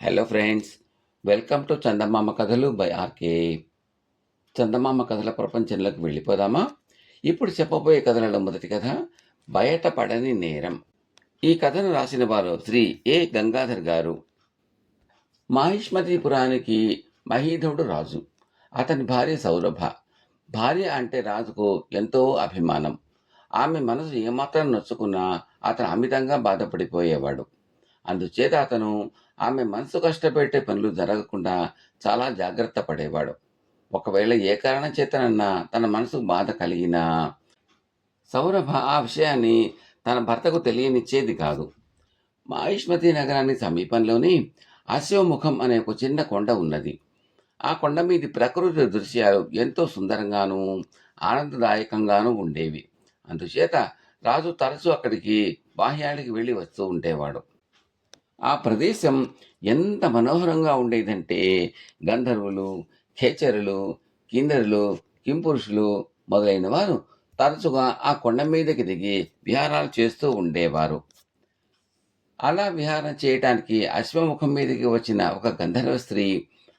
Hello friends, welcome to చందమామ కథలు by RK. చందమామ కథల ప్రపంచంలోకి వెళ్ళిపోదామా? ఇప్పుడు చెప్పబోయే కథలలో మొదటి కథ బయటపడని నేరం. ఈ కథను రాసిన వారు శ్రీ ఏ గంగాధర్ గారు. మాహిష్మతిపురానికి మహీధవుడు రాజు. అతని భార్య సౌరభ. భార్య అంటే రాజుకు ఎంతో అభిమానం. ఆమె మనసు ఏమాత్రం నొచ్చుకున్నా అతను అమితంగా బాధపడిపోయేవాడు. అందుచేత అతను ఆమె మనసు కష్టపెట్టే పనులు జరగకుండా చాలా జాగ్రత్త పడేవాడు. ఒకవేళ ఏ కారణం చేతనన్నా తన మనసుకు బాధ కలిగినా సౌరభ ఆ విషయాన్ని తన భర్తకు తెలియనిచ్చేది కాదు. మాహిష్మతి నగరానికి సమీపంలోని అశ్వముఖం అనే ఒక చిన్న కొండ ఉన్నది. ఆ కొండ మీది ప్రకృతి దృశ్యాలు ఎంతో సుందరంగానూ ఆనందదాయకంగానూ ఉండేవి. అందుచేత రాజు తరచూ అక్కడికి బాహ్యానికి వెళ్ళి వస్తూ ఉండేవాడు. ఆ ప్రదేశం ఎంత మనోహరంగా ఉండేదంటే గంధర్వులు, ఖేచరులు, కిన్నెరులు, కింపురుషులు మొదలైన వారు తరచుగా ఆ కొండ మీదకి దిగి విహారాలు చేస్తూ ఉండేవారు. అలా విహారం చేయటానికి అశ్వముఖం మీదకి వచ్చిన ఒక గంధర్వ స్త్రీ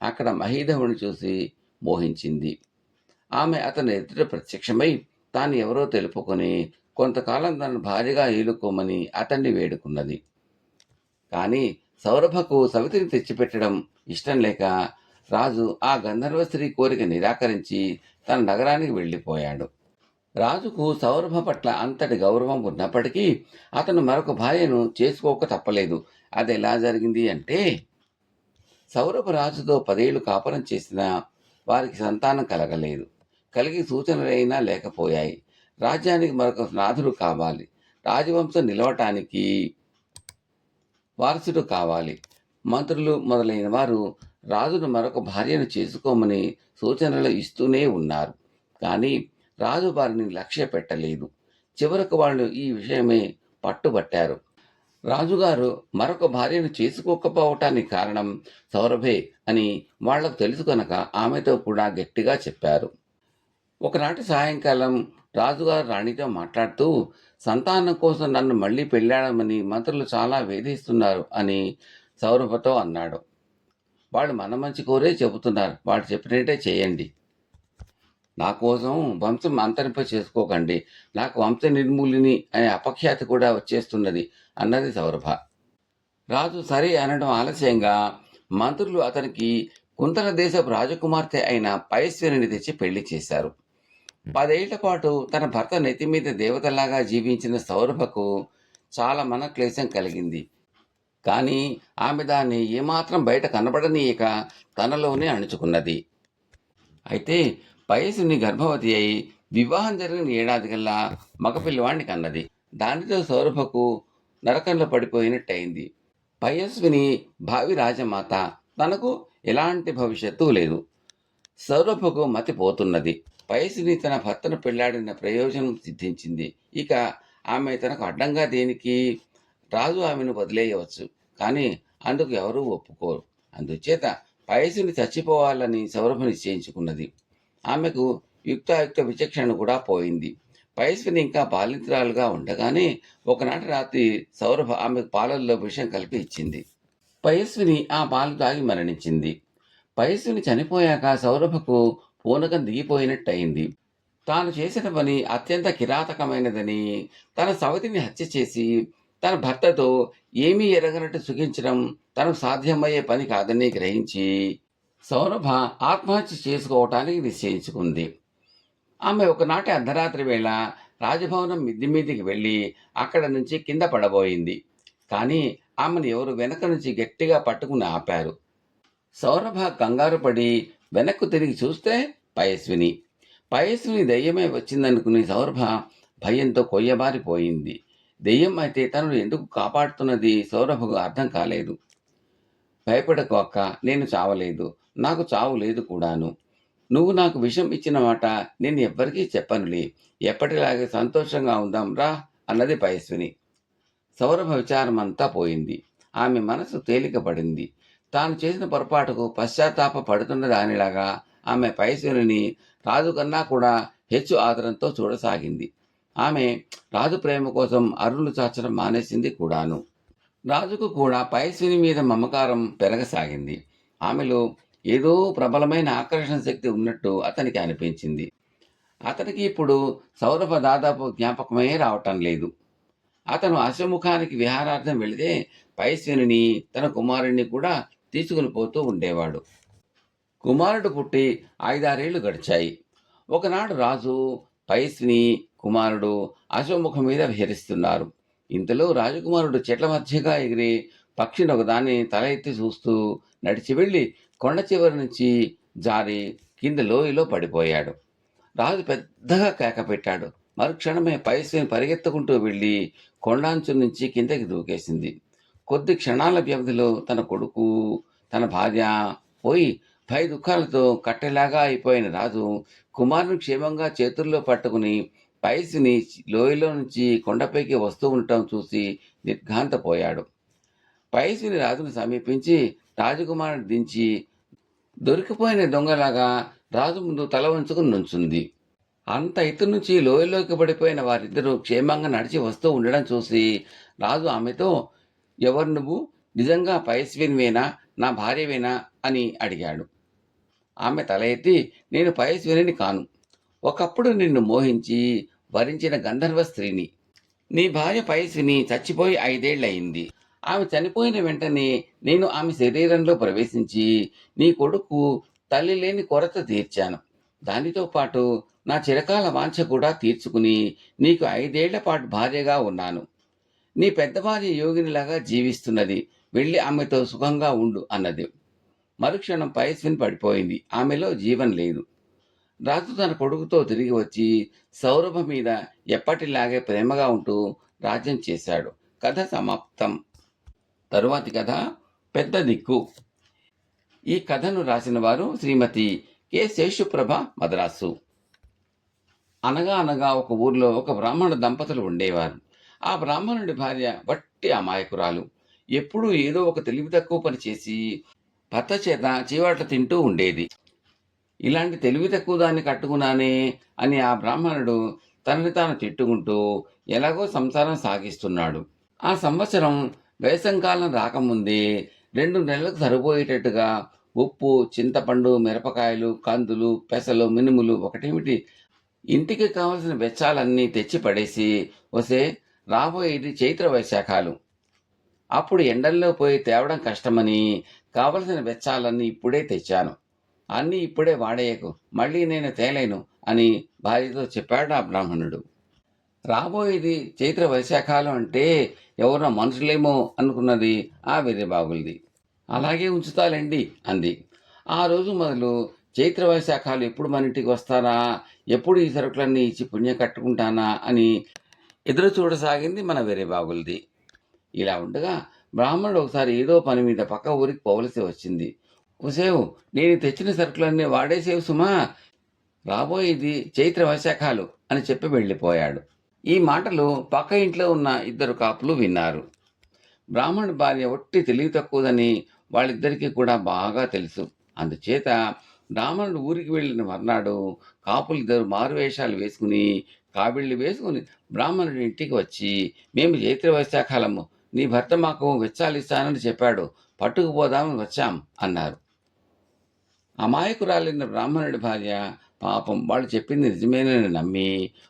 అక్కడ మహీధవుని చూసి మోహించింది. ఆమె అతని ఎదుట ప్రత్యక్షమై తాను ఎవరో తెలుపుకొని కొంతకాలం తన భార్యగా ఏలుకోమని అతన్ని వేడుకున్నది. కానీ సౌరభకు సవితిని తెచ్చిపెట్టడం ఇష్టం లేక రాజు ఆ గంధర్వ స్త్రీ కోరిక నిరాకరించి తన నగరానికి వెళ్ళిపోయాడు. రాజుకు సౌరభ పట్ల అంతటి గౌరవం ఉన్నప్పటికీ అతను మరొక భార్యను చేసుకోక తప్పలేదు. అది ఎలా జరిగింది అంటే, సౌరభ రాజుతో 10 ఏళ్లు కాపురం చేసినా వారికి సంతానం కలగలేదు. కలిగి సూచనలైనా లేకపోయాయి. రాజ్యానికి మరొక నాథుడు కావాలి. రాజవంశం నిలవటానికి వారసుడు కావాలి. మంత్రులు మొదలైన వారు రాజును మరొక భార్యను చేసుకోమని సూచనలు ఇస్తూనే ఉన్నారు. కానీ రాజు వారిని లక్ష్య పెట్టలేదు. చివరకు వాళ్ళు ఈ విషయమే పట్టుబట్టారు. రాజుగారు మరొక భార్యను చేసుకోకపోవటానికి కారణం సౌరభే అని వాళ్లకు తెలుసు కనుక ఆమెతో కూడా గట్టిగా చెప్పారు. ఒకనాటి సాయంకాలం రాజుగారు రాణితో మాట్లాడుతూ, సంతానం కోసం నన్ను మళ్ళీ పెళ్ళాడమని మంత్రులు చాలా వేధిస్తున్నారు అని సౌరభతో అన్నాడు. వాళ్ళు మన మంచి కోరే చెబుతున్నారు. వాళ్ళు చెప్పినట్టే చేయండి. నా కోసం వంశం అంతరింప చేసుకోకండి. నాకు వంశ నిర్మూలిని అనే అపఖ్యాతి కూడా వచ్చేస్తున్నది అన్నది సౌరభ. రాజు సరే అనడం ఆలస్యంగా మంత్రులు అతనికి కుంతల దేశపు రాజకుమార్తె అయిన పయస్విని తెచ్చి పెళ్లి చేశారు. 10 ఏళ్ల పాటు తన భర్త నెత్తి మీద దేవతలాగా జీవించిన సౌరభకు చాలా మనక్లేశం కలిగింది. కానీ ఆమె దాన్ని ఏమాత్రం బయట కనబడనీయక తనలోనే అణుచుకున్నది. అయితే పయస్విని గర్భవతి అయి వివాహం జరిగిన ఏడాదికల్లా మగపిల్లవాడిని కన్నది. దానితో సౌరభకు నరకంలో పడిపోయినట్టయింది. పయస్విని భావి రాజమాత. తనకు ఎలాంటి భవిష్యత్తు లేదు. సౌరభకు మతిపోతున్నది. పయస్విని తన భర్తను పెళ్లాడిన ప్రయోజనం సిద్ధించింది. ఇక ఆమె తనకు అడ్డంగా దేనికి? రాజు ఆమెను వదిలేయవచ్చు, కానీ అందుకు ఎవరూ ఒప్పుకోరు. అందుచేత పయస్విని చచ్చిపోవాలని సౌరభ నిశ్చయించుకున్నది. ఆమెకు యుక్తాయుక్త విచక్షణ కూడా పోయింది. పయస్విని ఇంకా బాలింతురాలుగా ఉండగానే ఒకనాటి రాత్రి సౌరభ ఆమెకు పాలల్లో విషం కలిపి ఇచ్చింది. పయస్విని ఆ పాలు తాగి మరణించింది. పయస్విని చనిపోయాక సౌరభకు పూనకం దిగిపోయినట్టయింది. తాను చేసిన పని అత్యంత కిరాతకమైనదని, తన సవతిని హత్య చేసి తన భర్తతో ఏమీ ఎరగనట్టు సుఖించడం తనకు సాధ్యమయ్యే పని కాదని గ్రహించి సౌరభ ఆత్మహత్య చేసుకోవటానికి నిశ్చయించుకుంది. ఆమె ఒకనాటి అర్ధరాత్రి వేళ రాజభవనం మిద్ది మీదికి వెళ్ళి అక్కడ నుంచి కింద పడబోయింది. కానీ ఆమెను ఎవరు వెనక నుంచి గట్టిగా పట్టుకుని ఆపారు. సౌరభ కంగారు పడి వెనక్కు తిరిగి చూస్తే పయస్విని దెయ్యమే వచ్చిందనుకుని సౌరభ భయంతో కొయ్యబారిపోయింది. దెయ్యం అయితే తనను ఎందుకు కాపాడుతున్నది సౌరభకు అర్థం కాలేదు. భయపడకు అక్క, నేను చావలేదు. నాకు చావు లేదు కూడాను. నువ్వు నాకు విషం ఇచ్చిన మాట నేను ఎవ్వరికీ చెప్పనులే. ఎప్పటిలాగే సంతోషంగా ఉందాం రా అన్నది పయస్విని. సౌరభ విచారమంతా పోయింది. ఆమె మనసు తేలికపడింది. తాను చేసిన పొరపాటుకు పశ్చాత్తాప పడుతున్న దానిలాగా ఆమె పయస్విని రాజు కన్నా కూడా హెచ్చు ఆదరంతో చూడసాగింది. ఆమె రాజు ప్రేమ కోసం అరులు చాచడం మానేసింది కూడాను. రాజుకు కూడా పైశ్విని మీద మమకారం పెరగసాగింది. ఆమెలో ఏదో ప్రబలమైన ఆకర్షణ శక్తి ఉన్నట్టు అతనికి అనిపించింది. అతనికి ఇప్పుడు సౌరభ దాదాపు జ్ఞాపకమే రావటం లేదు. అతను అశ్వముఖానికి విహారార్థం వెళితే పైశ్వినిని, తన కుమారుణ్ణి కూడా తీసుకుని పోతూ ఉండేవాడు. కుమారుడు పుట్టి 5, 6 ఏళ్లు గడిచాయి. ఒకనాడు రాజు, పైశ్విని కుమారుడు అశ్వముఖం మీద విహరిస్తున్నారు. ఇంతలో రాజకుమారుడు చెట్ల మధ్యగా ఎగిరే పక్షిని ఒకదాన్ని తల ఎత్తి చూస్తూ నడిచి వెళ్ళి కొండ చివరి నుంచి జారి కింద లోయలో పడిపోయాడు. రాజు పెద్దగా కేక పెట్టాడు. మరుక్షణమే పైశ్విని పరిగెత్తుకుంటూ వెళ్ళి కొండాంచు నుంచి కిందకి దూకేసింది. కొద్ది క్షణాల వ్యవధిలో తన కొడుకు, తన భార్య పోయి భయ దుఃఖాలతో కట్టెలాగా అయిపోయిన రాజు కుమారుని క్షేమంగా చేతుల్లో పట్టుకుని పైశ్విని లోయలో నుంచి కొండపైకి వస్తూ ఉండటం చూసి నిర్ఘాంతపోయాడు. పైశ్విని రాజును సమీపించి రాజకుమారుని దించి దొరికిపోయిన దొంగలాగా రాజు ముందు తల వంచుకుని నుంచుంది. అంత ఎత్తు నుంచి లోయలోకి పడిపోయిన వారిద్దరూ క్షేమంగా నడిచి వస్తూ ఉండడం చూసి రాజు ఆమెతో, ఎవరు నువ్వు? నిజంగా పైశ్వినివేనా, నా భార్యవేనా అని అడిగాడు. ఆమె తల ఎత్తి, నేను పైశ్విని కాను. ఒకప్పుడు నిన్ను మోహించి వరించిన గంధర్వ స్త్రీని. నీ భార్య పైశ్విని చచ్చిపోయి 5 ఏళ్లయింది. ఆమె చనిపోయిన వెంటనే నేను ఆమె శరీరంలో ప్రవేశించి నీ కొడుకు తల్లి లేని కొరత తీర్చాను. దానితో పాటు నా చిరకాల వాంఛ కూడా తీర్చుకుని నీకు 5 ఏళ్ల పాటు భార్యగా ఉన్నాను. నీ పెద్ద భార్య యోగినిలాగా జీవిస్తున్నది. వెళ్ళి ఆమెతో సుఖంగా ఉండు అన్నది. మరుక్షణం పైశ్విని పడిపోయింది. ఆమెలో జీవం లేదు. రాజు తన కొడుకుతో తిరిగి వచ్చి సౌరభ మీద ఎప్పటిలాగే ప్రేమగా ఉంటూ రాజ్యం చేశాడు. కథ సమాప్తం. తరువాతి కథ పెద్ద దిక్కు. ఈ కథను రాసిన వారు శ్రీమతి కె శేషుప్రభ, మద్రాసు. అనగా అనగా ఒక ఊర్లో ఒక బ్రాహ్మణ దంపతులు ఉండేవారు. ఆ బ్రాహ్మణుడి భార్య వట్టి అమాయకురాలు. ఎప్పుడూ ఏదో ఒక తెలివి తక్కువ పని చేసి భర్త చేత చీవాట్లు తింటూ ఉండేది. ఇలాంటి తెలివి తక్కువ దాన్ని కట్టుకున్నానే అని ఆ బ్రాహ్మణుడు తనని తాను తిట్టుకుంటూ ఎలాగో సంసారం సాగిస్తున్నాడు. ఆ సంవత్సరం వేసంకాలం రాకముందే 2 నెలలకు సరిపోయేటట్టుగా ఉప్పు, చింతపండు, మిరపకాయలు, కందులు, పెసలు, మినుములు ఒకటేమిటి ఇంటికి కావలసిన వెచ్చాలన్నీ తెచ్చి పడేసి, వసే రాబోయేది చైత్ర వైశాఖాలు, అప్పుడు ఎండల్లో పోయి తేవడం కష్టమని కావలసిన వెచ్చాలన్నీ ఇప్పుడే తెచ్చాను. అన్నీ ఇప్పుడే వాడేయకు, మళ్ళీ నేను తేలేను అని భార్యతో చెప్పాడు ఆ బ్రాహ్మణుడు. రాబోయేది చైత్ర వైశాఖాలు అంటే ఎవరో మనుషులేమో అనుకున్నది ఆ వెర్రిబాగులది. అలాగే ఉంచుతాలండి అంది. ఆ రోజు మొదలు చైత్ర వైశాఖాలు ఎప్పుడు మన ఇంటికి వస్తారా, ఎప్పుడు ఈ సరుకులన్నీ ఇచ్చి పుణ్యం కట్టుకుంటానా అని ఎదురు చూడసాగింది మన వెర్రిబాగులది. ఇలా ఉండగా బ్రాహ్మణుడు ఒకసారి ఏదో పని మీద పక్క ఊరికి పోవలసి వచ్చింది. ఉసేవు, నేను తెచ్చిన సరుకులన్నీ వాడేసేవు సుమా, రాబోయేది చైత్ర వైశాఖాలు అని చెప్పి వెళ్ళిపోయాడు. ఈ మాటలు పక్క ఇంట్లో ఉన్న 2 కాపులు విన్నారు. బ్రాహ్మణుడి భార్య ఒట్టి తెలివి తక్కువదని వాళ్ళిద్దరికీ కూడా బాగా తెలుసు. అందుచేత బ్రాహ్మణుడు ఊరికి వెళ్ళిన మర్నాడు కాపులిద్దరు మారువేషాలు వేసుకుని, కాబిళ్ళు వేసుకుని బ్రాహ్మణుడి ఇంటికి వచ్చి, మేము చైత్ర వైశాఖాలము, నీ భర్త మాకు వెచ్చాలిస్తానని చెప్పాడు, పట్టుకుపోదామని వచ్చాం అన్నారు. అమాయకురాలిన బ్రాహ్మణుడి భార్య పాపం వాళ్ళు చెప్పింది నిజమేనని నమ్మి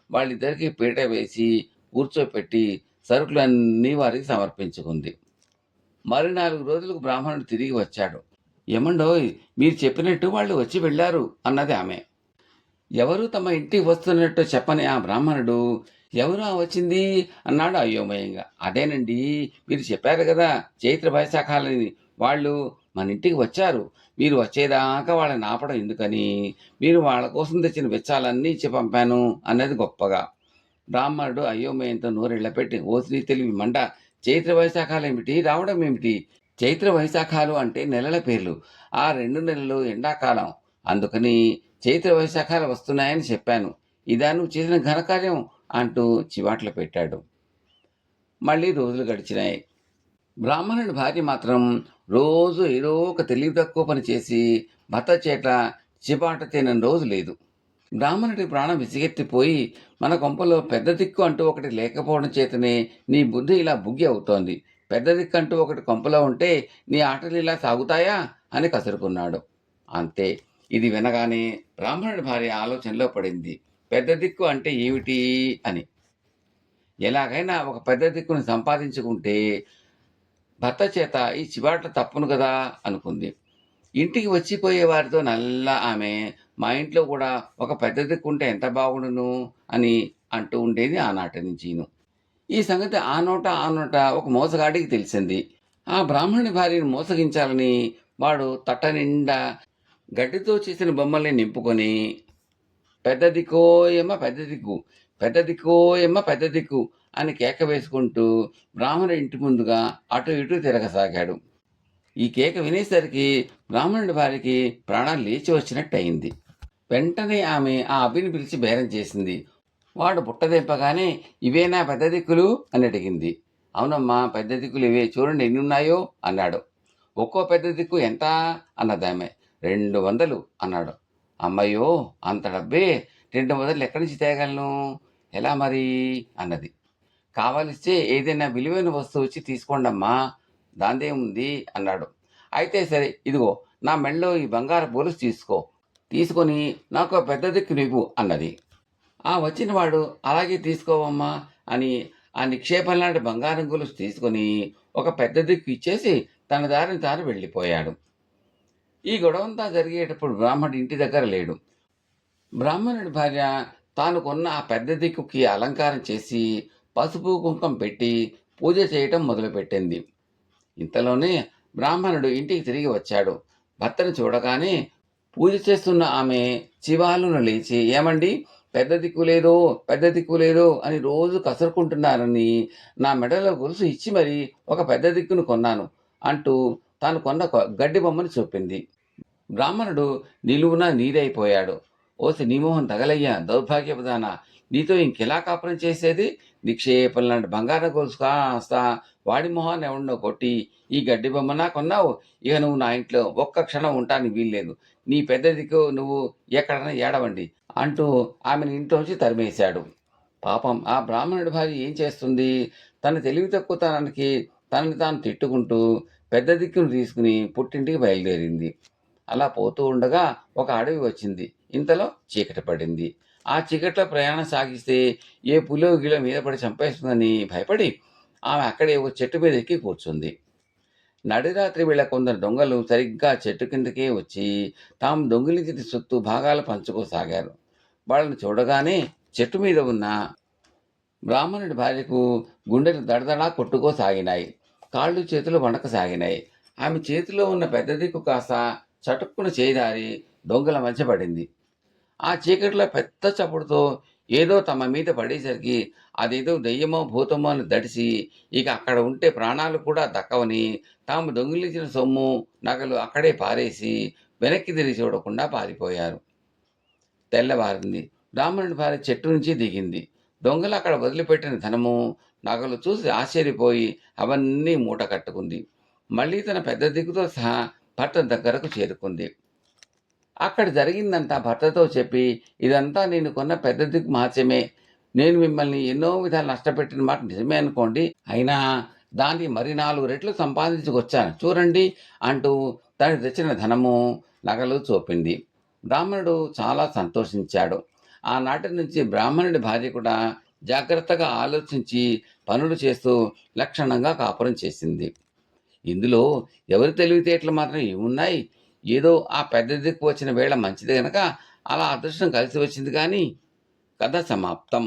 వాళ్ళిద్దరికీ పీట వేసి కూర్చోపెట్టి సరుకులన్నీ వారికి సమర్పించుకుంది. మరి 4 రోజులకు బ్రాహ్మణుడు తిరిగి వచ్చాడు. ఏమండోయ్, మీరు చెప్పినట్టు వాళ్ళు వచ్చి వెళ్ళారు అన్నది ఆమె. ఎవరు తమ ఇంటికి వస్తున్నట్టు చెప్పని ఆ బ్రాహ్మణుడు, ఎవరు వచ్చింది అన్నాడు అయోమయంగా. అదేనండి, మీరు చెప్పారు కదా చైత్ర వైశాఖాలని, వాళ్ళు మన ఇంటికి వచ్చారు. మీరు వచ్చేదాకా వాళ్ళని ఆపడం ఎందుకని మీరు వాళ్ళ కోసం తెచ్చిన వెచ్చాలన్నీ ఇచ్చి పంపాను అన్నది గొప్పగా. బ్రాహ్మణుడు అయోమయంతో నోరెళ్లపెట్టి, ఓసిరి తెలివి మంట, చైత్ర వైశాఖాలు ఏమిటి, రావడం ఏమిటి? చైత్ర వైశాఖాలు అంటే నెలల పేర్లు. ఆ 2 నెలలు ఎండాకాలం, అందుకని చైత్ర వైశాఖాలు వస్తున్నాయని చెప్పాను. ఇదా నువ్వు చేసిన ఘనకార్యం అంటూ చివాట్లు పెట్టాడు. మళ్ళీ రోజులు గడిచినాయి. బ్రాహ్మణుడి భార్య మాత్రం రోజు ఏదో ఒక తెలివి తక్కువ పని చేసి భర్త చేత చిపాట తినని రోజు లేదు. బ్రాహ్మణుడి ప్రాణం విసిగెత్తిపోయి, మన కొంపలో పెద్ద దిక్కు అంటూ ఒకటి లేకపోవడం చేతనే నీ బుద్ధి ఇలా బుగ్గి అవుతోంది. పెద్ద దిక్కంటూ ఒకటి కొంపలో ఉంటే నీ ఆటలు ఇలా సాగుతాయా అని కసురుకున్నాడు. అంతే. ఇది వినగానే బ్రాహ్మణుడి భార్య ఆలోచనలో పడింది. పెద్ద దిక్కు అంటే ఏమిటి అని. ఎలాగైనా ఒక పెద్ద దిక్కును సంపాదించుకుంటే భర్త చేత ఈ చివాట్లు తప్పును కదా అనుకుంది. ఇంటికి వచ్చిపోయే వారితో నల్లా ఆమె మా ఇంట్లో కూడా ఒక పెద్ద దిక్కుంటే ఎంత బాగుండును అని అంటూ ఉండేది ఆనాటి నుంచీను. ఈ సంగతి ఆ నోట ఒక మోసగాడికి తెలిసింది. ఆ బ్రాహ్మణుని భార్యను మోసగించాలని వాడు తట్ట నిండా గడ్డితో చేసిన బొమ్మల్ని నింపుకొని పెద్ద దిక్కోయమ్మ పెద్ద దిక్కు, పెద్ద దిక్కోయమ్మ పెద్ద దిక్కు అని కేక వేసుకుంటూ బ్రాహ్మణుడి ఇంటి ముందుగా అటు ఇటు తిరగసాగాడు. ఈ కేక వినేసరికి బ్రాహ్మణుడి భార్యకి ప్రాణాలు లేచి వచ్చినట్టయింది. వెంటనే ఆమె ఆ అబ్బిని పిలిచి బేరం చేసింది. వాడు బుట్టదింపగానే ఇవేనా పెద్ద దిక్కులు అని అడిగింది. అవునమ్మా, పెద్ద దిక్కులు ఇవే, చూడండి ఎన్ని ఉన్నాయో అన్నాడు. ఒక్కో పెద్ద దిక్కు ఎంత అన్నదామె. 200 అన్నాడు. అమ్మయ్యో, అంత డబ్బే! 200 ఎక్కడి నుంచి తేగలను, ఎలా మరి అన్నది. కావలిస్తే ఏదైనా విలువైన వస్తువు వచ్చి తీసుకోండమ్మా, దాందేముంది అన్నాడు. అయితే సరే, ఇదిగో నా మెళ్ళో ఈ బంగారు గొలుసు తీసుకో, తీసుకొని నాకు ఆ పెద్ద దిక్కు నీవు అన్నది. ఆ వచ్చినవాడు అలాగే తీసుకోవమ్మా అని ఆ నిక్షేపం లాంటి బంగారం గొలుసు తీసుకొని ఒక పెద్ద దిక్కు ఇచ్చేసి తన దారిని తాను వెళ్ళిపోయాడు. ఈ గొడవంతా జరిగేటప్పుడు బ్రాహ్మణుడి ఇంటి దగ్గర లేడు. బ్రాహ్మణుడి భార్య తాను కొన్న ఆ పెద్ద దిక్కుకి అలంకారం చేసి పసుపు కుంకం పెట్టి పూజ చేయటం మొదలుపెట్టింది. ఇంతలోనే బ్రాహ్మణుడు ఇంటికి తిరిగి వచ్చాడు. భర్తను చూడగానే పూజ చేస్తున్న ఆమె చివాలున లేచి, ఏమండి, పెద్ద దిక్కు లేదో పెద్ద దిక్కు లేదో అని రోజు కసురుకుంటున్నారని నా మెడలో గొలుసు ఇచ్చి మరి ఒక పెద్ద దిక్కును కొన్నాను అంటూ తాను కొన్న గడ్డి బొమ్మని చూపింది. బ్రాహ్మణుడు నిలువున నీరైపోయాడు. ఓసి నీ మొహం తగలయ్యా దౌర్భాగ్యపదాన, నీతో ఇంకెలా కాపురం చేసేది? నిక్షేపం లాంటి బంగారం గొలుసు కాస్త వాడి మొహాన్ని ఎవడినో కొట్టి ఈ గడ్డి బొమ్మనా కొన్నావు? ఇక నువ్వు నా ఇంట్లో ఒక్క క్షణం ఉంటానికి వీల్లేదు. నీ పెద్ద దిక్కు నువ్వు ఎక్కడన్నా ఏడవండి అంటూ ఆమెను ఇంట్లోంచి తరిమేశాడు. పాపం ఆ బ్రాహ్మణుడి భార్య ఏం చేస్తుంది? తన తెలివి తక్కువతనానికి తనని తాను తిట్టుకుంటూ పెద్ద దిక్కును తీసుకుని పుట్టింటికి బయలుదేరింది. అలా పోతూ ఉండగా ఒక అడవి వచ్చింది. ఇంతలో చీకటి పడింది. ఆ చీకట్లో ప్రయాణం సాగిస్తే ఏ పులో గిలో మీద పడి చంపేస్తుందని భయపడి ఆమె అక్కడే ఒక చెట్టు మీద ఎక్కి కూర్చుంది. నడిరాత్రి వేళ కొందరు దొంగలు సరిగ్గా చెట్టు కిందకే వచ్చి తాము దొంగిలించిన సొత్తు భాగాలు పంచుకోసాగారు. వాళ్ళని చూడగానే చెట్టు మీద ఉన్న బ్రాహ్మణుడి భార్యకు గుండెలు దడదడా కొట్టుకోసాగినాయి. కాళ్ళు చేతులు వణకసాగినాయి. ఆమె చేతిలో ఉన్న పెద్ద దిక్కు కాస్త చటుక్కున చేదారి దొంగల మధ్య పడింది. ఆ చీకటిలో పెద్ద చప్పుడుతో ఏదో తమ మీద పడేసరికి అదేదో దెయ్యమో భూతమో అని దడిసి ఇక అక్కడ ఉంటే ప్రాణాలు కూడా దక్కవని తాము దొంగిలించిన సొమ్ము నగలు అక్కడే పారేసి వెనక్కి తిరిగి చూడకుండా పారిపోయారు. తెల్లవారింది. బ్రాహ్మణుడి భార్య చెట్టు నుంచి దిగింది. దొంగలు అక్కడ వదిలిపెట్టిన ధనము నగలు చూసి ఆశ్చర్యపోయి అవన్నీ మూట కట్టుకుంది. మళ్ళీ తన పెద్ద దిక్కుతో సహా భర్త దగ్గరకు చేరుకుంది. అక్కడ జరిగిందంతా భర్తతో చెప్పి, ఇదంతా నేను కొన్న పెద్ద దిక్కు మహత్యమే. నేను మిమ్మల్ని ఎన్నో విధాలు నష్టపెట్టిన మాట నిజమే అనుకోండి. అయినా దాన్ని మరి 4 రెట్లు సంపాదించుకొచ్చాను చూడండి అంటూ తను తెచ్చిన ధనము నగలు చూపింది. బ్రాహ్మణుడు చాలా సంతోషించాడు. ఆనాటి నుంచి బ్రాహ్మణుడి భార్య కూడా జాగ్రత్తగా ఆలోచించి పనులు చేస్తూ లక్షణంగా కాపురం చేసింది. ఇందులో ఎవరి తెలివితేటలు మాత్రం ఏమున్నాయి? ఏదో ఆ పెద్ద దిక్కు వచ్చిన వేళ మంచిది గనక అలా అదృష్టం కలిసి వచ్చింది కానీ కథ సమాప్తం.